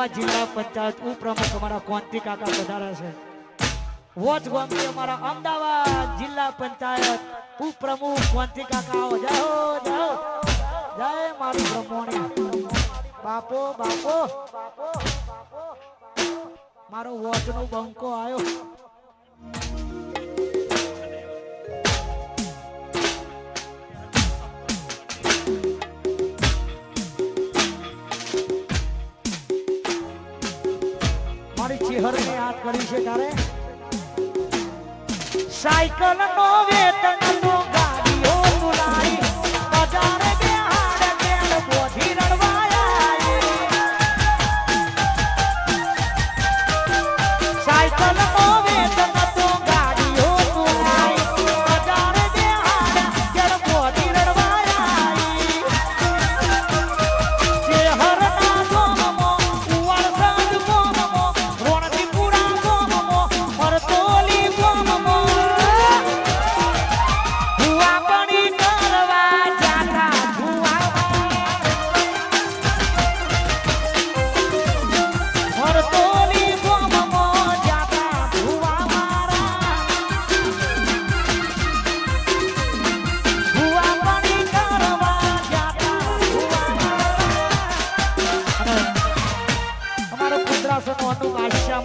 અમદાવાદ જિલ્લા પંચાયત ઉપપ્રમુખ અમારા કોંતી કાકા પધાર્યા છે. વોચ ગામથી અમારા અમદાવાદ જિલ્લા પંચાયત ઉપપ્રમુખ કોંતી કાકા આવો. જય હો જય હો જય મારું બ્રહ્મણી બાપો બાપો મારો વોચ નો બંકો આવ્યો. હરને યાદ કરી છે તારે સાયકલ નો વેતન તો ગાડીઓ બોલાઈ બજારે બે હાડ કેળ બોધી રડવાયા સાયકલ નો વેતન તો ગાડીઓ બોલાઈ બજારે બે હાડ કેળ બોધી રડવાયા જે હરના ગોમો ઉવર સાદ ગોમો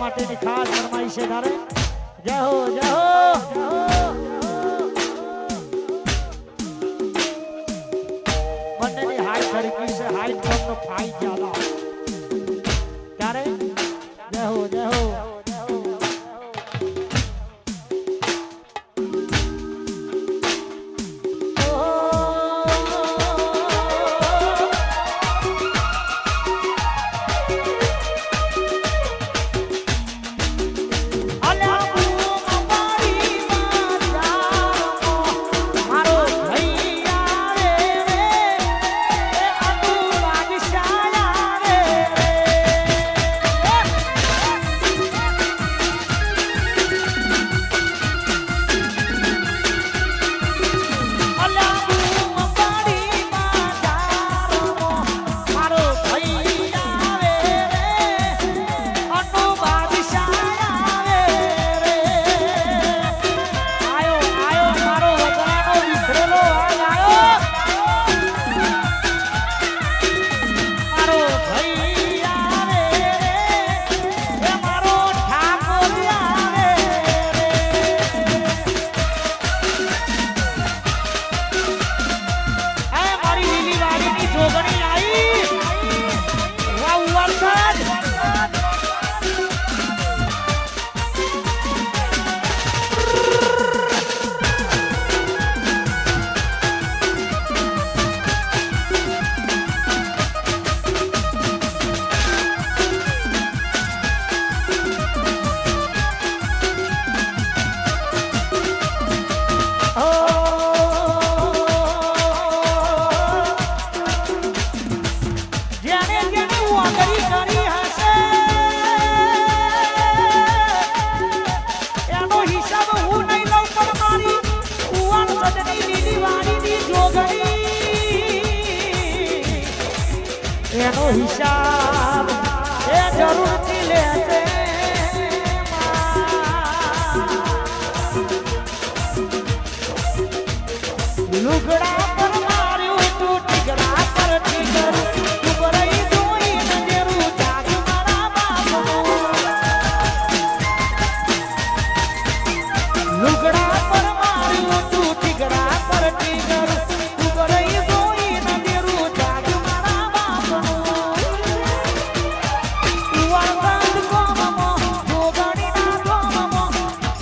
માટેની ખાસ ફરમાઈ છે તારે. જય હો જય હો બંનેની હાઈટ ખડકી છે. હાઈટ કમનો ફાઈ જ્યાદા તારે. જય હો જય હો એનો હિસાબ એ જરૂરથી લેશે. લુગડા પર માર્યું તું ટીગરા પર ટીગર ઉભરાઈ જોઈ નજરું જાગ મારા બાપો. લુગડા પર માર્યું તું ટીગરા પર ટીગર ઉભરાઈ જોઈ નજરું જાગ મારા બાપો. ઉવાળવાદ ગોમમો જોગણીના ગોમમો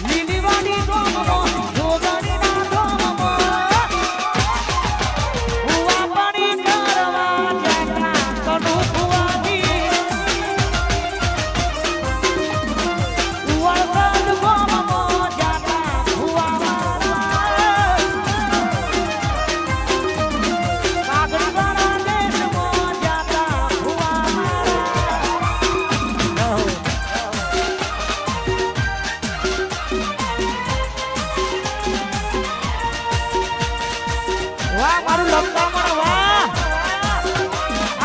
લીલીવાડી ગોમમો જોગણીના ગોમમો ઉવા પાણી કરવા જતા કડું ફુવાથી ઉવાળવાદ ગોમમો જતા ફુવા મારા કાગડીવાળા દેશમાં જતા ફુવા મારા. વાહ મારું લંકામણ વાહ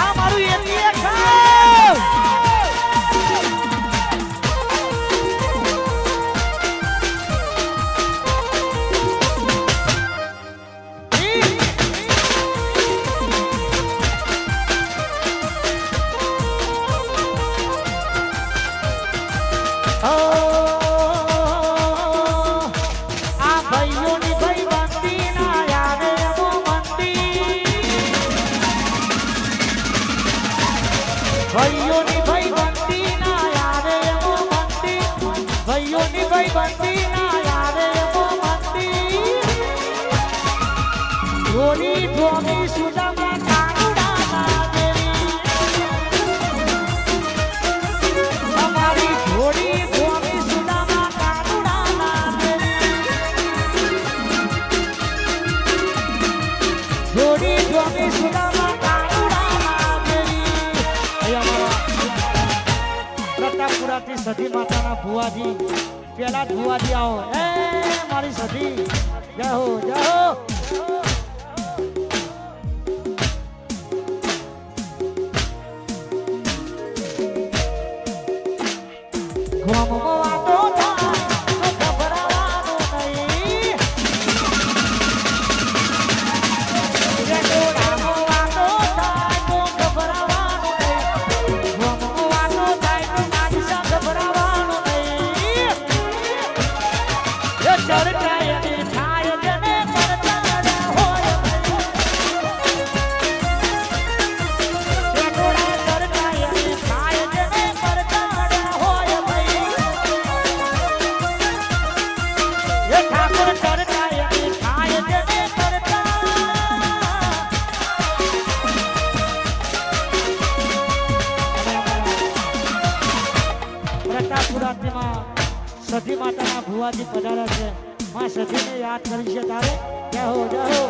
આ મારું એથી એક ખાવ ભાઈઓની ભાઈ બંધી ના યારે એમો મંદી ભાઈઓની ભાઈ બંધી ના યારે એમો મંદી રોડી ધોમી સુદામાં કાનુડા ના દેવી અમારી જોડી ધોમી સુદામાં કાનુડા ના દેવી જોડી ધોમી સુદામાં કાનુડા ના દેવી પ્રતાપપુરાથી સતી માતાના ભુવાજી પેલા ભુવાજી આવો એ મારી સતી જય હો જય હો સતી માતાના ભુવાજી પધાર્યા છે માં સતીને યાદ કરી છે તારે જય હો જય હો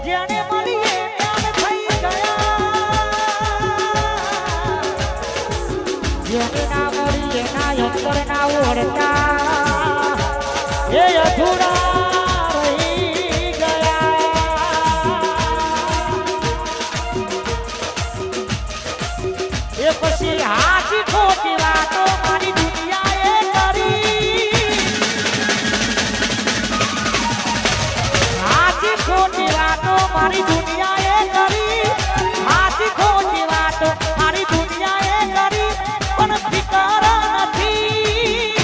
જેને મળીએ ત્યાં થઈ ગયા જેને ના મળીએ ના અંતર ના ઓળતા એ અધૂરા પછી હાથી ખોટી વાતો મારી દુનિયાએ કરી હાથી ખોટી વાતો મારી દુનિયાએ કરી હાથી ખોટી વાતો મારી દુનિયાએ કરી પણ ફિકર નથી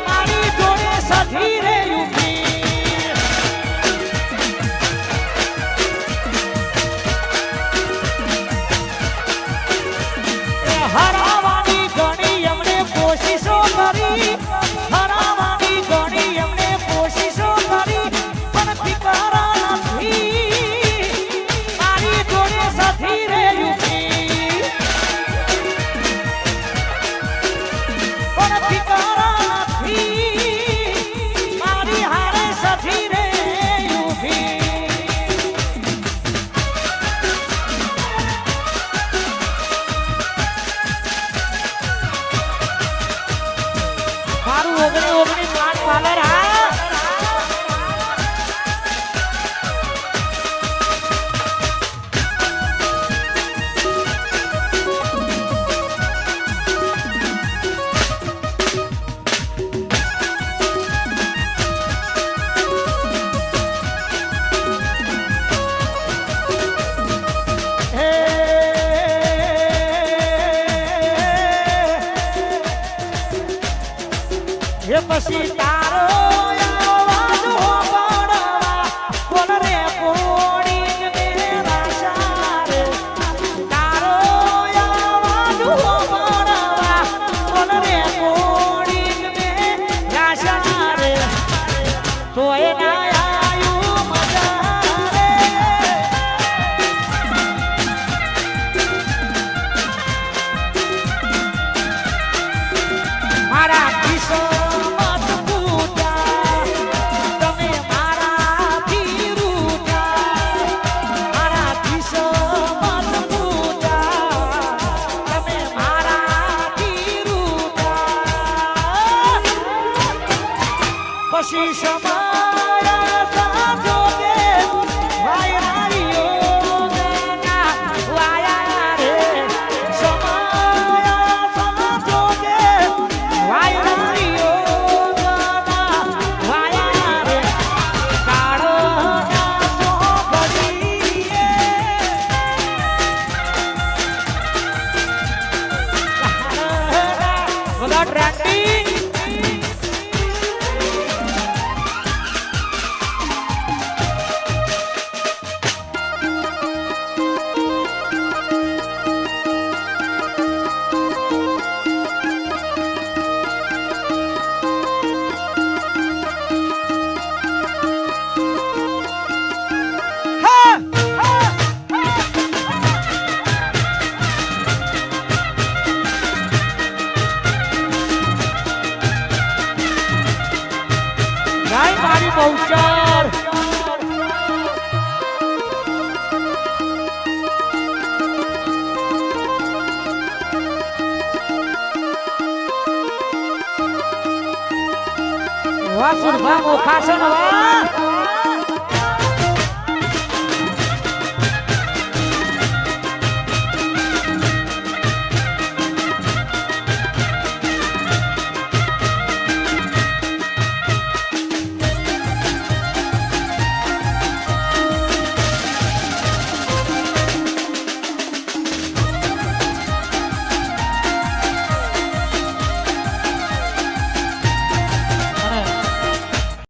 મારી જોડે સધી રે હરાવાની ઘણી એમણે કોશિશો કરી હરાવાની ઘણી એમણે કોશિશો કરી પણ ફિકર નથી મારી જોડે સધી રે યુકી પણ ફિકર નથી મારી હારે સધી રે યુકી ઓગણી ઓગણી પાન પાલર હા એ પછી તારો આવાજ હોબળવા બોલ રે કોડી મેરા સારે તારો આવાજ હોબળવા બોલ રે કોડી મેરા સારે તોય ના આયું મજા રે મારા કિશોર પછી સમાયા સાજો કે વાયરાયો ના વાયા રે સમાયા સાજો કે વાયરાયો ના વાયા રે કાળો ના તો બડીએ બધા ટ્રેન્ડિંગ બહુચર વાસુર ભામો ખાસન વા